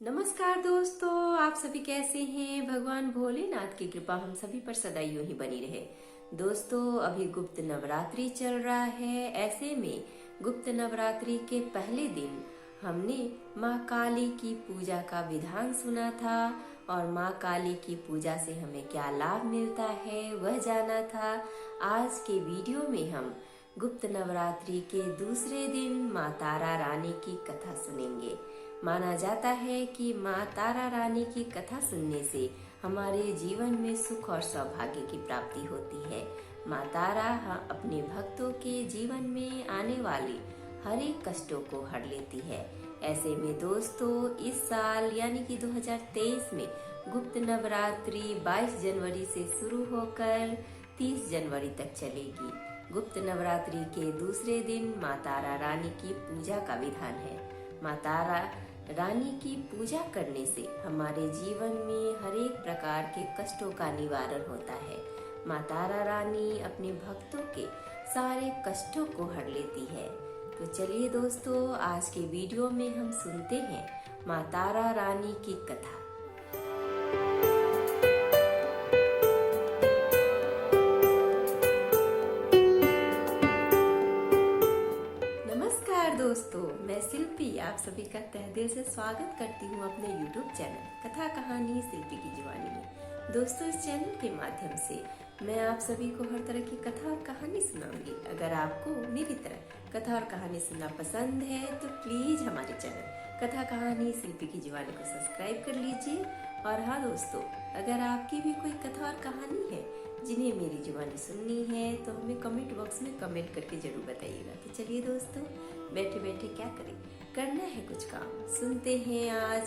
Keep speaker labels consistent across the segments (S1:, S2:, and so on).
S1: नमस्कार दोस्तों, आप सभी कैसे हैं। भगवान भोलेनाथ की कृपा हम सभी पर सदा यूं ही बनी रहे। दोस्तों, अभी गुप्त नवरात्रि चल रहा है। ऐसे में गुप्त नवरात्रि के पहले दिन हमने माँ काली की पूजा का विधान सुना था और माँ काली की पूजा से हमें क्या लाभ मिलता है वह जाना था। आज के वीडियो में हम गुप्त नवरात्रि के दूसरे दिन माँ तारा रानी की कथा सुनेंगे। माना जाता है कि माँ तारा रानी की कथा सुनने से हमारे जीवन में सुख और सौभाग्य की प्राप्ति होती है। माँ तारा अपने भक्तों के जीवन में आने वाले हर एक कष्टों को हर लेती है। ऐसे में दोस्तों, इस साल यानी कि 2023 में गुप्त नवरात्रि 22 जनवरी से शुरू होकर 30 जनवरी तक चलेगी। गुप्त नवरात्रि के दूसरे दिन माँ तारा रानी की पूजा का विधान है। माँ तारा रानी की पूजा करने से हमारे जीवन में हर एक प्रकार के कष्टों का निवारण होता है। माँ तारा रानी अपने भक्तों के सारे कष्टों को हर लेती है। तो चलिए दोस्तों, आज के वीडियो में हम सुनते हैं माँ तारा रानी की कथा। नमस्कार दोस्तों, मैं शिल्पी आप सभी का तहे दिल से स्वागत करती हूँ अपने YouTube चैनल कथा कहानी शिल्पी की जुबानी में। दोस्तों, इस चैनल के माध्यम से मैं आप सभी को हर तरह की कथा और कहानी सुनाऊंगी। अगर आपको मेरी तरह कथा और कहानी सुनना पसंद है तो प्लीज हमारे चैनल कथा कहानी शिल्पी की जुबानी को सब्सक्राइब कर लीजिए। और हाँ दोस्तों, अगर आपकी भी कोई कथा और कहानी है जिन्हें मेरी जुबानी सुननी है तो हमें कमेंट बॉक्स में कमेंट करके जरूर बताइएगा। तो चलिए दोस्तों, बैठे बैठे क्या करें, करना है कुछ काम। सुनते हैं आज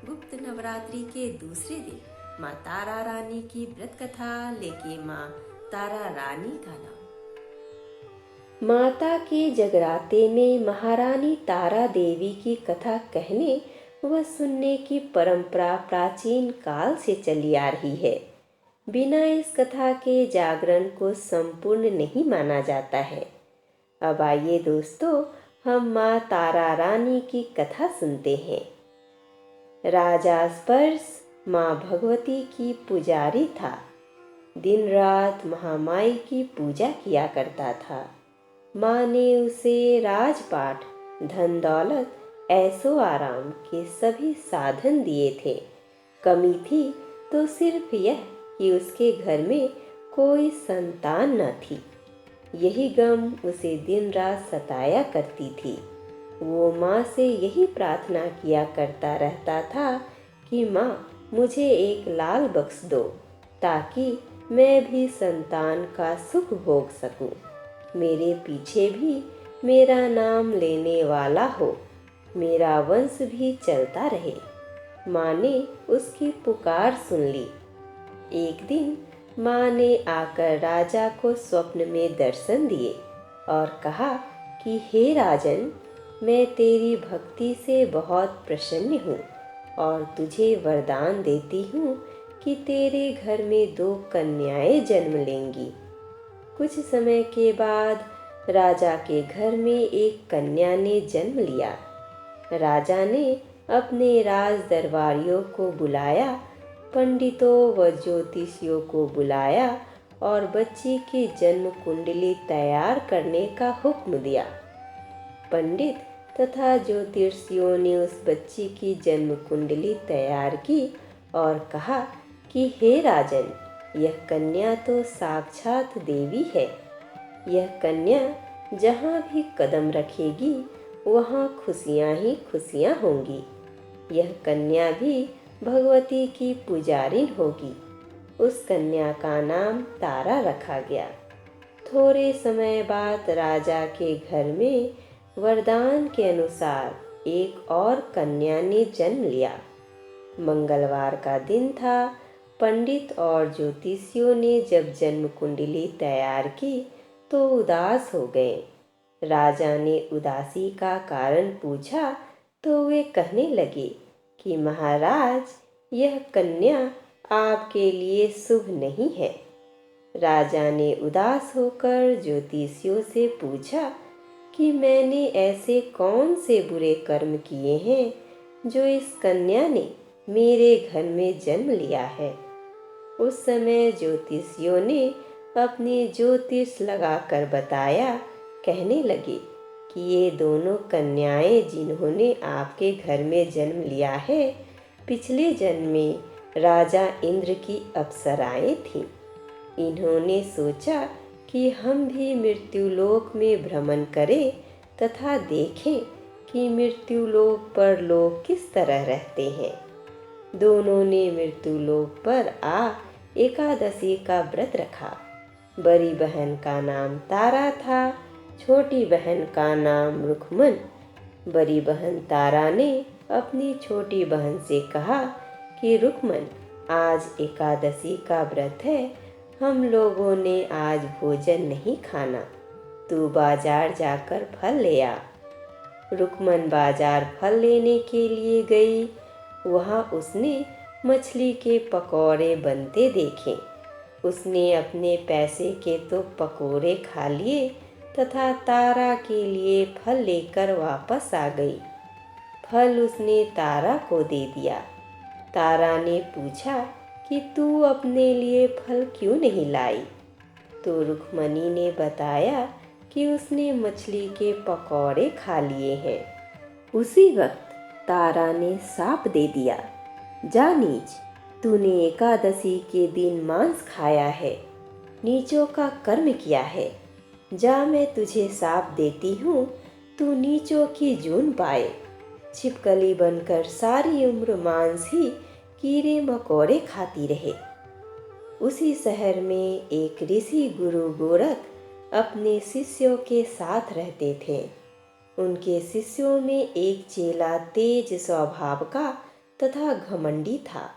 S1: गुप्त नवरात्रि के दूसरे दिन माँ तारा रानी की व्रत कथा लेके माँ तारा रानी का नाम। माता के जगराते में महारानी तारा देवी की कथा कहने व सुनने की परंपरा प्राचीन काल से चली आ रही है। बिना इस कथा के जागरण को संपूर्ण नहीं माना जाता है। अब आइए दोस्तों, हम माँ तारा रानी की कथा सुनते हैं। राजा स्पर्श माँ भगवती की पुजारी था। दिन रात महामाई की पूजा किया करता था। माँ ने उसे राजपाट, धन दौलत, ऐशो आराम के सभी साधन दिए थे। कमी थी तो सिर्फ यह कि उसके घर में कोई संतान न थी। यही गम उसे दिन रात सताया करती थी। वो माँ से यही प्रार्थना किया करता रहता था कि माँ मुझे एक लाल बख्श दो ताकि मैं भी संतान का सुख भोग सकूं। मेरे पीछे भी मेरा नाम लेने वाला हो, मेरा वंश भी चलता रहे। माँ ने उसकी पुकार सुन ली। एक दिन माँ ने आकर राजा को स्वप्न में दर्शन दिए और कहा कि हे राजन, मैं तेरी भक्ति से बहुत प्रसन्न हूँ और तुझे वरदान देती हूँ कि तेरे घर में 2 कन्याएं जन्म लेंगी। कुछ समय के बाद राजा के घर में एक कन्या ने जन्म लिया। राजा ने अपने राज दरबारियों को बुलाया, पंडितों व ज्योतिषियों को बुलाया और बच्ची की जन्म कुंडली तैयार करने का हुक्म दिया। पंडित तथा ज्योतिषियों ने उस बच्ची की जन्म कुंडली तैयार की और कहा कि हे राजन, यह कन्या तो साक्षात देवी है। यह कन्या जहाँ भी कदम रखेगी वहाँ खुशियाँ ही खुशियाँ होंगी। यह कन्या भी भगवती की पुजारिन होगी। उस कन्या का नाम तारा रखा गया। थोड़े समय बाद राजा के घर में वरदान के अनुसार एक और कन्या ने जन्म लिया। मंगलवार का दिन था। पंडित और ज्योतिषियों ने जब जन्म कुंडली तैयार की तो उदास हो गए। राजा ने उदासी का कारण पूछा तो वे कहने लगे कि महाराज, यह कन्या आपके लिए शुभ नहीं है। राजा ने उदास होकर ज्योतिषियों से पूछा कि मैंने ऐसे कौन से बुरे कर्म किए हैं जो इस कन्या ने मेरे घर में जन्म लिया है। उस समय ज्योतिषियों ने अपनी ज्योतिष लगाकर बताया, कहने लगे कि ये दोनों कन्याएं जिन्होंने आपके घर में जन्म लिया है, पिछले जन्म में राजा इंद्र की अप्सराएं थीं। इन्होंने सोचा कि हम भी मृत्युलोक में भ्रमण करें तथा देखें कि मृत्युलोक पर लोग किस तरह रहते हैं। दोनों ने मृत्युलोक पर आ एकादशी का व्रत रखा। बड़ी बहन का नाम तारा था, छोटी बहन का नाम रुक्मन। बड़ी बहन तारा ने अपनी छोटी बहन से कहा कि रुक्मन, आज एकादशी का व्रत है, हम लोगों ने आज भोजन नहीं खाना, तू बाजार जाकर फल ले आ। रुक्मन बाजार फल लेने के लिए गई। वहाँ उसने मछली के पकौड़े बनते देखे। उसने अपने पैसे के तो पकौड़े खा लिए तथा तारा के लिए फल लेकर वापस आ गई। फल उसने तारा को दे दिया। तारा ने पूछा कि तू अपने लिए फल क्यों नहीं लाई? तो रुक्मणी ने बताया कि उसने मछली के पकौड़े खा लिए हैं। उसी वक्त तारा ने साप दे दिया, जा नीच, तूने एकादशी के दिन मांस खाया है, नीचों का कर्म किया है। जा, मैं तुझे साप देती हूँ, तू नीचों की जून पाए। छिपकली बनकर सारी उम्र मांस ही कीड़े मकोड़े खाती रहे। उसी शहर में एक ऋषि गुरु गोरख अपने शिष्यों के साथ रहते थे। उनके शिष्यों में एक चेला तेज स्वभाव का तथा घमंडी था।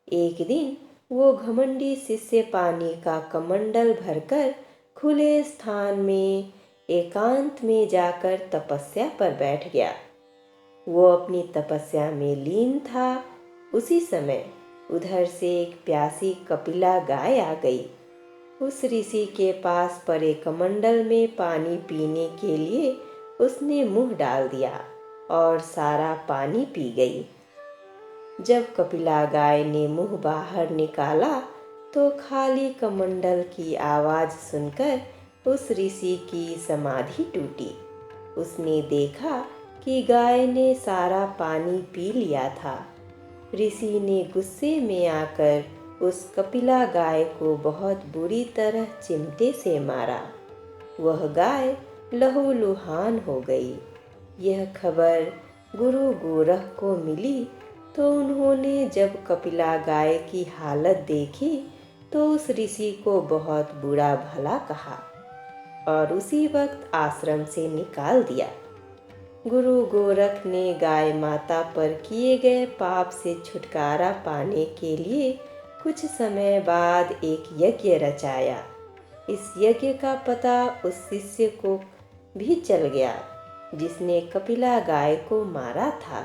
S1: एक दिन वो घमंडी शिष्य पानी का कमंडल भरकर खुले स्थान में एकांत में जाकर तपस्या पर बैठ गया। वो अपनी तपस्या में लीन था। उसी समय उधर से एक प्यासी कपिला गाय आ गई। उस ऋषि के पास पड़े कमंडल में पानी पीने के लिए उसने मुंह डाल दिया और सारा पानी पी गई। जब कपिला गाय ने मुंह बाहर निकाला तो खाली कमंडल की आवाज सुनकर उस ऋषि की समाधि टूटी। उसने देखा कि गाय ने सारा पानी पी लिया था। ऋषि ने गुस्से में आकर उस कपिला गाय को बहुत बुरी तरह चिमटे से मारा। वह गाय लहूलुहान हो गई। यह खबर गुरु गोरख को मिली तो उन्होंने जब कपिला गाय की हालत देखी तो उस ऋषि को बहुत बुरा भला कहा और उसी वक्त आश्रम से निकाल दिया। गुरु गोरख ने गाय माता पर किए गए पाप से छुटकारा पाने के लिए कुछ समय बाद एक यज्ञ रचाया। इस यज्ञ का पता उस शिष्य को भी चल गया जिसने कपिला गाय को मारा था।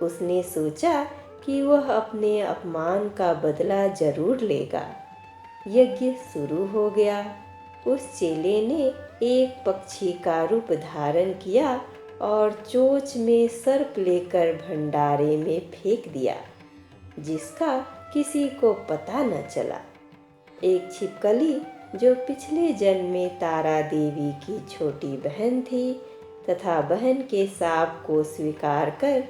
S1: उसने सोचा कि वह अपने अपमान का बदला जरूर लेगा। यज्ञ शुरू हो गया। उस चेले ने एक पक्षी का रूप धारण किया और चोंच में सर्प लेकर भंडारे में फेंक दिया, जिसका किसी को पता न चला। एक छिपकली जो पिछले जन्म में तारा देवी की छोटी बहन थी तथा बहन के शाप को स्वीकार कर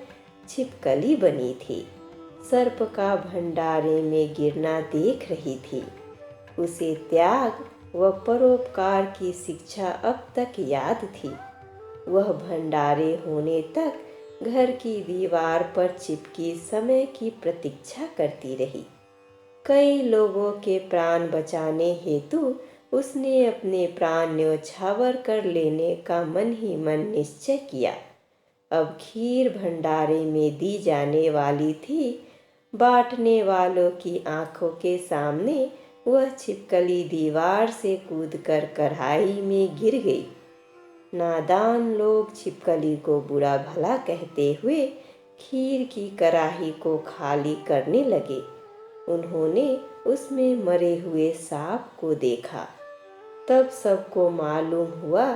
S1: छिपकली बनी थी, सर्प का भंडारे में गिरना देख रही थी। उसे त्याग व परोपकार की शिक्षा अब तक याद थी। वह भंडारे होने तक घर की दीवार पर चिपकी समय की प्रतीक्षा करती रही। कई लोगों के प्राण बचाने हेतु उसने अपने प्राण न्यौछावर कर लेने का मन ही मन निश्चय किया। अब खीर भंडारे में दी जाने वाली थी। बांटने वालों की आंखों के सामने वह छिपकली दीवार से कूदकर कढ़ाई में गिर गई। नादान लोग छिपकली को बुरा भला कहते हुए खीर की कढ़ाई को खाली करने लगे। उन्होंने उसमें मरे हुए सांप को देखा। तब सबको मालूम हुआ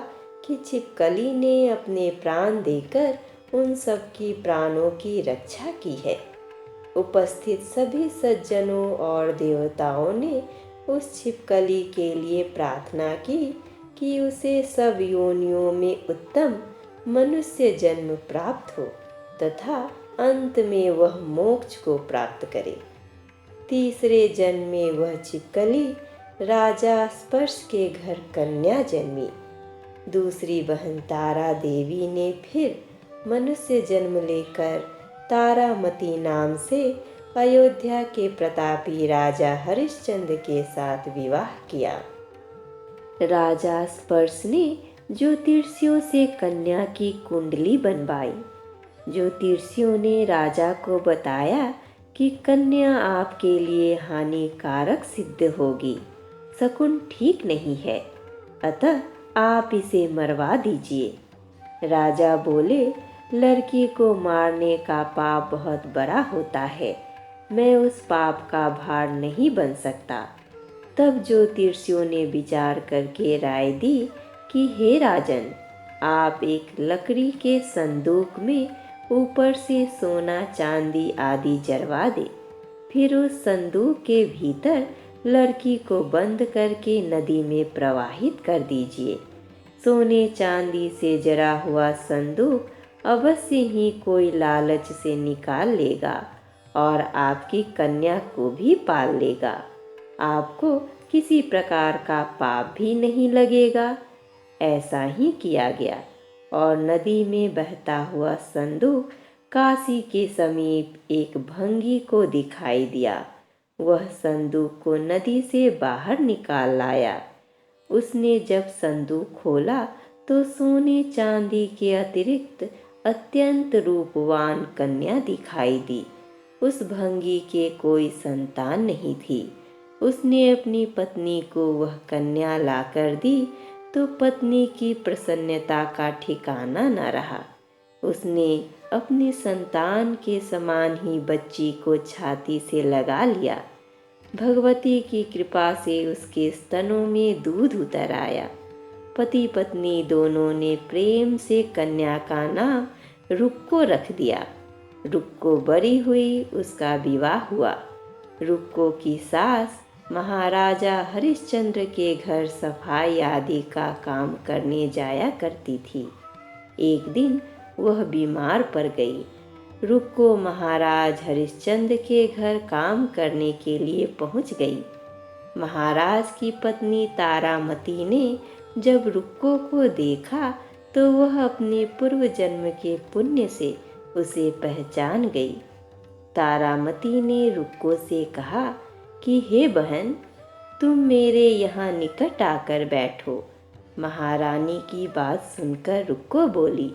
S1: कि छिपकली ने अपने प्राण देकर उन सब की प्राणों की रक्षा की है। उपस्थित सभी सज्जनों और देवताओं ने उस छिपकली के लिए प्रार्थना की कि उसे सब योनियों में उत्तम मनुष्य जन्म प्राप्त हो तथा अंत में वह मोक्ष को प्राप्त करे। तीसरे जन्म में वह छिपकली राजा स्पर्श के घर कन्या जन्मी। दूसरी बहन तारा देवी ने फिर मनुष्य जन्म लेकर तारामती नाम से अयोध्या के प्रतापी राजा हरिश्चंद्र के साथ विवाह किया। राजा स्पर्श ने ज्योतिषियों से कन्या की कुंडली बनवाई। ज्योतिषियों ने राजा को बताया कि कन्या आपके लिए हानिकारक सिद्ध होगी, शकुन ठीक नहीं है, अतः आप इसे मरवा दीजिए। राजा बोले, लड़की को मारने का पाप बहुत बड़ा होता है, मैं उस पाप का भार नहीं बन सकता। तब ज्योतिषियों ने विचार करके राय दी कि हे राजन, आप एक लकड़ी के संदूक में ऊपर से सोना चांदी आदि जरवा दे, फिर उस संदूक के भीतर लड़की को बंद करके नदी में प्रवाहित कर दीजिए। सोने चांदी से जरा हुआ संदूक अवश्य ही कोई लालच से निकाल लेगा और आपकी कन्या को भी पाल लेगा। आपको किसी प्रकार का पाप भी नहीं लगेगा। ऐसा ही किया गया और नदी में बहता हुआ संदूक काशी के समीप एक भंगी को दिखाई दिया। वह संदूक को नदी से बाहर निकाल लाया। उसने जब संदूक खोला तो सोने चांदी के अतिरिक्त अत्यंत रूपवान कन्या दिखाई दी। उस भंगी के कोई संतान नहीं थी। उसने अपनी पत्नी को वह कन्या लाकर दी तो पत्नी की प्रसन्नता का ठिकाना न रहा। उसने अपनी संतान के समान ही बच्ची को छाती से लगा लिया। भगवती की कृपा से उसके स्तनों में दूध उतर आया। पति पत्नी दोनों ने प्रेम से कन्या का नाम रुक्को रख दिया। रुक्को बड़ी हुई, उसका विवाह हुआ। रुक्को की सास महाराजा हरिश्चंद्र के घर सफाई आदि का काम करने जाया करती थी। एक दिन वह बीमार पड़ गई। रुक्को महाराज हरिश्चंद्र के घर काम करने के लिए पहुंच गई। महाराज की पत्नी तारामती ने जब रुक्को को देखा तो वह अपने पूर्व जन्म के पुण्य से उसे पहचान गई। तारामती ने रुक्को से कहा कि हे बहन, तुम मेरे यहाँ निकट आकर बैठो। महारानी की बात सुनकर रुक्को बोली,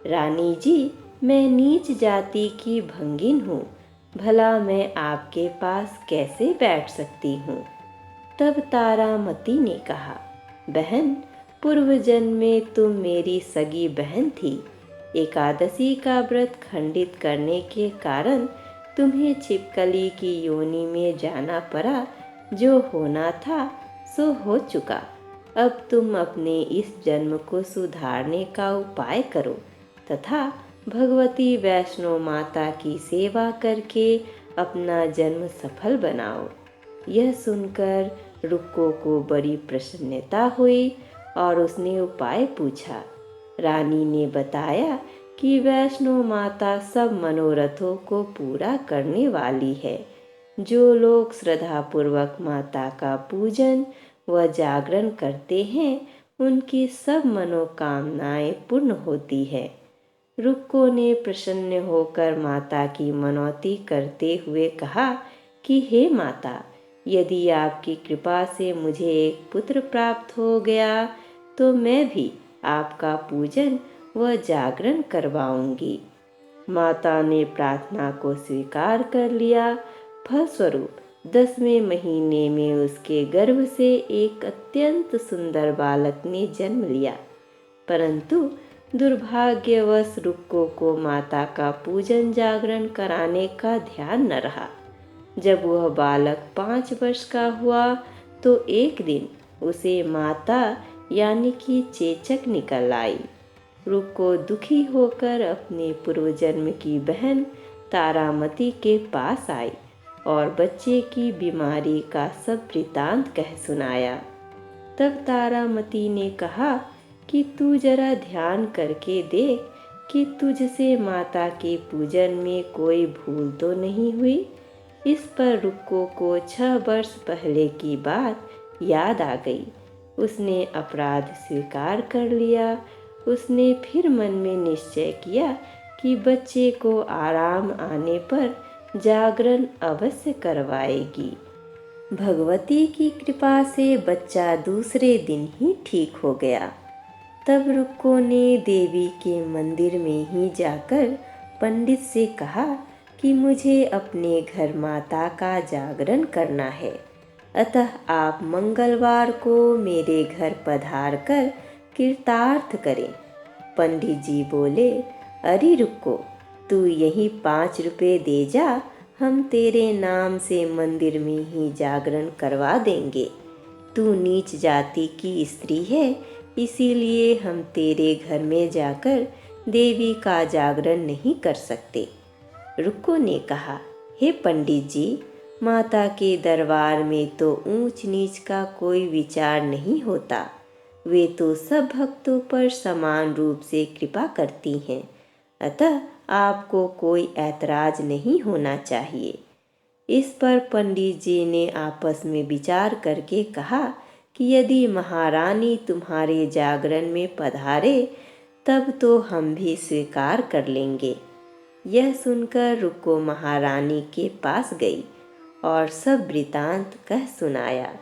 S1: रानी जी, मैं नीच जाति की भंगिन हूँ, भला मैं आपके पास कैसे बैठ सकती हूँ। तब तारामती ने कहा, बहन, पूर्व जन्म में तुम मेरी सगी बहन थी। एकादशी का व्रत खंडित करने के कारण तुम्हें छिपकली की योनि में जाना पड़ा। जो होना था सो हो चुका। अब तुम अपने इस जन्म को सुधारने का उपाय करो तथा भगवती वैष्णो माता की सेवा करके अपना जन्म सफल बनाओ। यह सुनकर रुक्को को बड़ी प्रसन्नता हुई और उसने उपाय पूछा। रानी ने बताया कि वैष्णो माता सब मनोरथों को पूरा करने वाली है। जो लोग श्रद्धापूर्वक माता का पूजन व जागरण करते हैं, उनकी सब मनोकामनाएं पूर्ण होती है। रुक्को ने प्रसन्न होकर माता की मनौती करते हुए कहा कि हे माता, यदि आपकी कृपा से मुझे एक पुत्र प्राप्त हो गया तो मैं भी आपका पूजन व जागरण करवाऊंगी। माता ने प्रार्थना को स्वीकार कर लिया। फलस्वरूप 10वें महीने में उसके गर्भ से एक अत्यंत सुंदर बालक ने जन्म लिया। परंतु दुर्भाग्यवश रुक्को को माता का पूजन जागरण कराने का ध्यान न रहा। जब वह बालक 5 वर्ष का हुआ तो एक दिन उसे माता यानी कि चेचक निकल आई। रुक्को दुखी होकर अपने पूर्वजन्म की बहन तारामती के पास आई और बच्चे की बीमारी का सब वृतांत कह सुनाया। तब तारामती ने कहा कि तू जरा ध्यान करके देख कि तुझसे माता के पूजन में कोई भूल तो नहीं हुई। इस पर रुक्को को 6 वर्ष पहले की बात याद आ गई। उसने अपराध स्वीकार कर लिया। उसने फिर मन में निश्चय किया कि बच्चे को आराम आने पर जागरण अवश्य करवाएगी। भगवती की कृपा से बच्चा दूसरे दिन ही ठीक हो गया। तब रुक्को ने देवी के मंदिर में ही जाकर पंडित से कहा कि मुझे अपने घर माता का जागरण करना है, अतः आप मंगलवार को मेरे घर पधार कर कृतार्थ करें। पंडित जी बोले, अरे रुक्को, तू यही 5 रुपए दे जा, हम तेरे नाम से मंदिर में ही जागरण करवा देंगे। तू नीच जाति की स्त्री है, इसीलिए हम तेरे घर में जाकर देवी का जागरण नहीं कर सकते। रुक्को ने कहा, हे पंडित जी, माता के दरबार में तो ऊंच नीच का कोई विचार नहीं होता। वे तो सब भक्तों पर समान रूप से कृपा करती हैं, अतः आपको कोई ऐतराज नहीं होना चाहिए। इस पर पंडित जी ने आपस में विचार करके कहा कि यदि महारानी तुम्हारे जागरण में पधारे तब तो हम भी स्वीकार कर लेंगे। यह सुनकर रुक्को महारानी के पास गई और सब वृतांत कह सुनाया।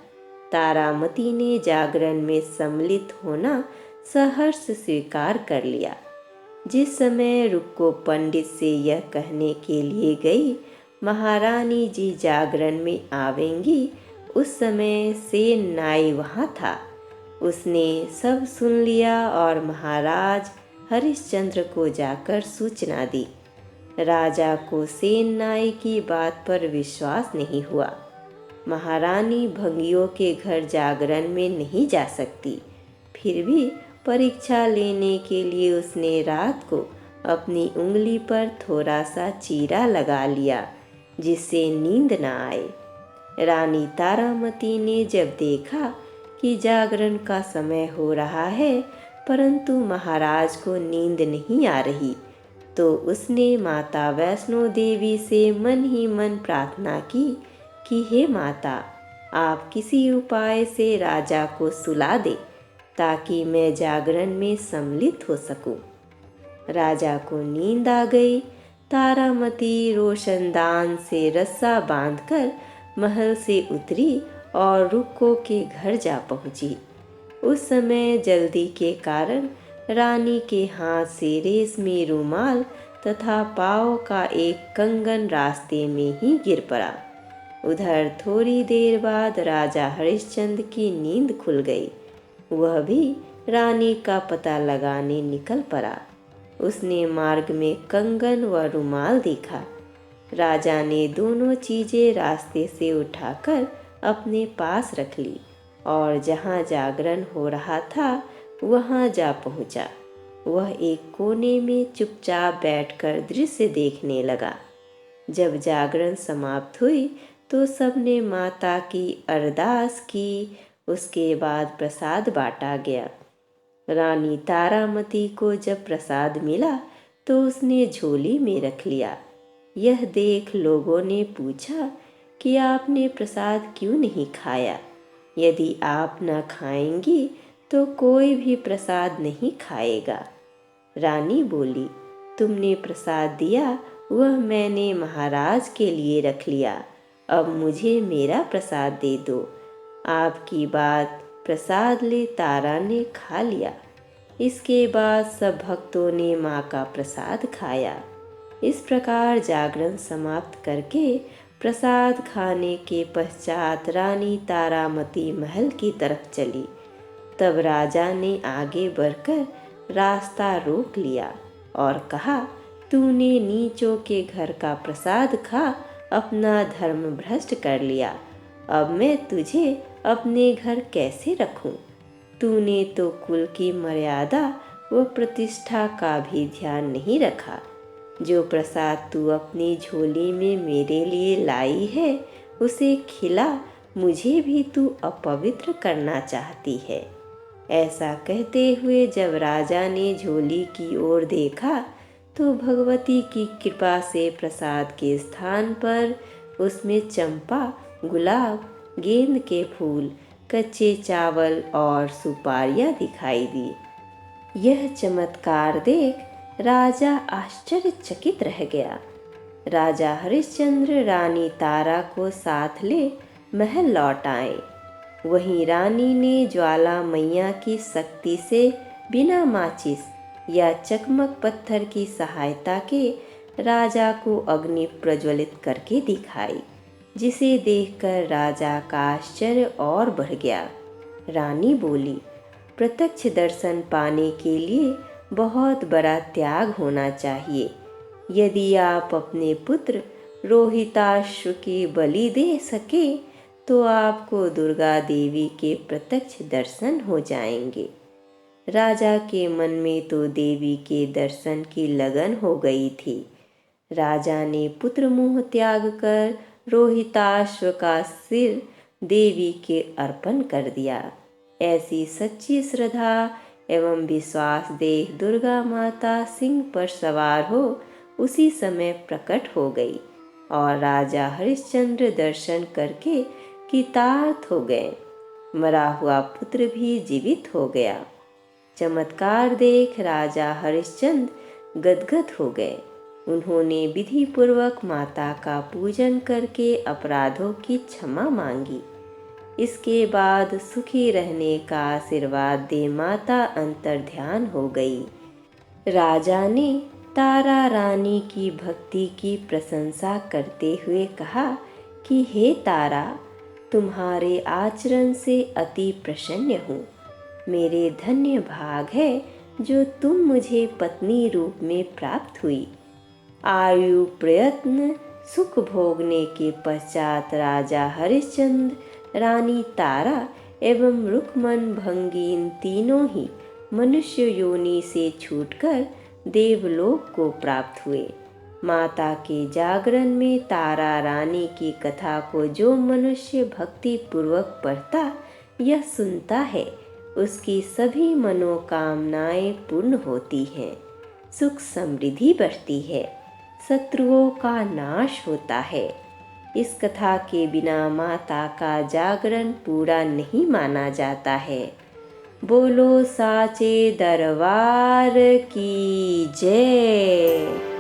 S1: तारामती ने जागरण में सम्मिलित होना सहर्ष स्वीकार कर लिया। जिस समय रुक्को पंडित से यह कहने के लिए गई, महारानी जी जागरण में आवेंगी, उस समय सेन नाई वहाँ था। उसने सब सुन लिया और महाराज हरिश्चंद्र को जाकर सूचना दी। राजा को सेन नाई की बात पर विश्वास नहीं हुआ। महारानी भंगियों के घर जागरण में नहीं जा सकती, फिर भी परीक्षा लेने के लिए उसने रात को अपनी उंगली पर थोड़ा सा चीरा लगा लिया, जिससे नींद न आए। रानी तारामती ने जब देखा कि जागरण का समय हो रहा है परंतु महाराज को नींद नहीं आ रही, तो उसने माता वैष्णो देवी से मन ही मन प्रार्थना की कि हे माता, आप किसी उपाय से राजा को सुला दे ताकि मैं जागरण में सम्मिलित हो सकूं। राजा को नींद आ गई। तारामती रोशनदान से रस्सा बांधकर महल से उतरी और रुक्को के घर जा पहुंची। उस समय जल्दी के कारण रानी के हाथ से रेशमी रुमाल तथा पाँव का एक कंगन रास्ते में ही गिर पड़ा। उधर थोड़ी देर बाद राजा हरिश्चंद्र की नींद खुल गई। वह भी रानी का पता लगाने निकल पड़ा। उसने मार्ग में कंगन व रुमाल देखा। राजा ने दोनों चीजें रास्ते से उठाकर अपने पास रख ली और जहाँ जागरण हो रहा था वहाँ जा पहुँचा। वह एक कोने में चुपचाप बैठकर दृश्य देखने लगा। जब जागरण समाप्त हुई तो सबने माता की अरदास की। उसके बाद प्रसाद बांटा गया। रानी तारामती को जब प्रसाद मिला तो उसने झोली में रख लिया। यह देख लोगों ने पूछा कि आपने प्रसाद क्यों नहीं खाया? यदि आप न खाएंगी तो कोई भी प्रसाद नहीं खाएगा। रानी बोली, तुमने प्रसाद दिया वह मैंने महाराज के लिए रख लिया, अब मुझे मेरा प्रसाद दे दो। आपकी बात प्रसाद ले तारा ने खा लिया। इसके बाद सब भक्तों ने माँ का प्रसाद खाया। इस प्रकार जागरण समाप्त करके प्रसाद खाने के पश्चात रानी तारामती महल की तरफ चली। तब राजा ने आगे बढ़कर रास्ता रोक लिया और कहा, तूने नीचों के घर का प्रसाद खा अपना धर्म भ्रष्ट कर लिया। अब मैं तुझे अपने घर कैसे रखूं? तूने तो कुल की मर्यादा व प्रतिष्ठा का भी ध्यान नहीं रखा। जो प्रसाद तू अपनी झोली में मेरे लिए लाई है उसे खिला, मुझे भी तू अपवित्र करना चाहती है। ऐसा कहते हुए जब राजा ने झोली की ओर देखा तो भगवती की कृपा से प्रसाद के स्थान पर उसमें चंपा, गुलाब, गेंद के फूल, कच्चे चावल और सुपारियां दिखाई दी। यह चमत्कार देख राजा आश्चर्यचकित रह गया। राजा हरिश्चंद्र रानी तारा को साथ ले महल लौट आए। वहीं रानी ने ज्वाला मैया की शक्ति से बिना माचिस या चकमक पत्थर की सहायता के राजा को अग्नि प्रज्वलित करके दिखाई, जिसे देखकर राजा का आश्चर्य और बढ़ गया। रानी बोली, प्रत्यक्ष दर्शन पाने के लिए बहुत बड़ा त्याग होना चाहिए। यदि आप अपने पुत्र रोहिताश्व की बलि दे सके तो आपको दुर्गा देवी के प्रत्यक्ष दर्शन हो जाएंगे। राजा के मन में तो देवी के दर्शन की लगन हो गई थी। राजा ने पुत्र मोह त्याग कर रोहिताश्व का सिर देवी के अर्पण कर दिया। ऐसी सच्ची श्रद्धा एवं विश्वास देख दुर्गा माता सिंह पर सवार हो उसी समय प्रकट हो गई और राजा हरिश्चंद्र दर्शन करके कृतार्थ हो गए। मरा हुआ पुत्र भी जीवित हो गया। चमत्कार देख राजा हरिश्चंद्र गदगद हो गए। उन्होंने विधि पूर्वक माता का पूजन करके अपराधों की क्षमा मांगी। इसके बाद सुखी रहने का आशीर्वाद दे माता अंतर्ध्यान हो गई। राजा ने तारा रानी की भक्ति की प्रशंसा करते हुए कहा कि हे तारा, तुम्हारे आचरण से अति प्रसन्न हूँ। मेरे धन्य भाग है जो तुम मुझे पत्नी रूप में प्राप्त हुई। आयु प्रयत्न सुख भोगने के पश्चात राजा हरिश्चंद्र, रानी तारा एवं रुक्मन भंगी इन तीनों ही मनुष्य योनि से छूटकर देवलोक को प्राप्त हुए। माता के जागरण में तारा रानी की कथा को जो मनुष्य भक्ति पूर्वक पढ़ता या सुनता है उसकी सभी मनोकामनाएं पूर्ण होती हैं, सुख समृद्धि बढ़ती है, शत्रुओं का नाश होता है। इस कथा के बिना माता का जागरण पूरा नहीं माना जाता है। बोलो साचे दरबार की जय।